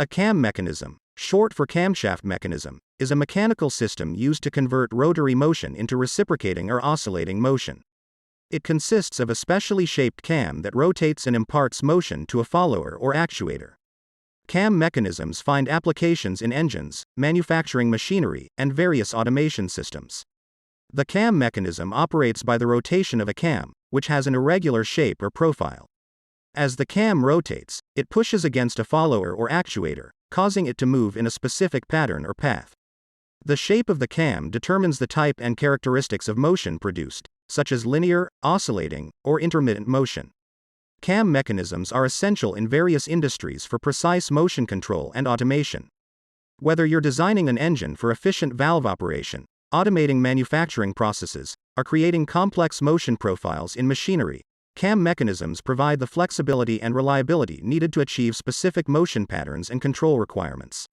A cam mechanism, short for camshaft mechanism, is a mechanical system used to convert rotary motion into reciprocating or oscillating motion. It consists of a specially shaped cam that rotates and imparts motion to a follower or actuator. Cam mechanisms find applications in engines, manufacturing machinery, and various automation systems. The cam mechanism operates by the rotation of a cam, which has an irregular shape or profile. As the cam rotates, it pushes against a follower or actuator, causing it to move in a specific pattern or path. The shape of the cam determines the type and characteristics of motion produced, such as linear, oscillating, or intermittent motion. Cam mechanisms are essential in various industries for precise motion control and automation. Whether you're designing an engine for efficient valve operation, automating manufacturing processes, or creating complex motion profiles in machinery, cam mechanisms provide the flexibility and reliability needed to achieve specific motion patterns and control requirements.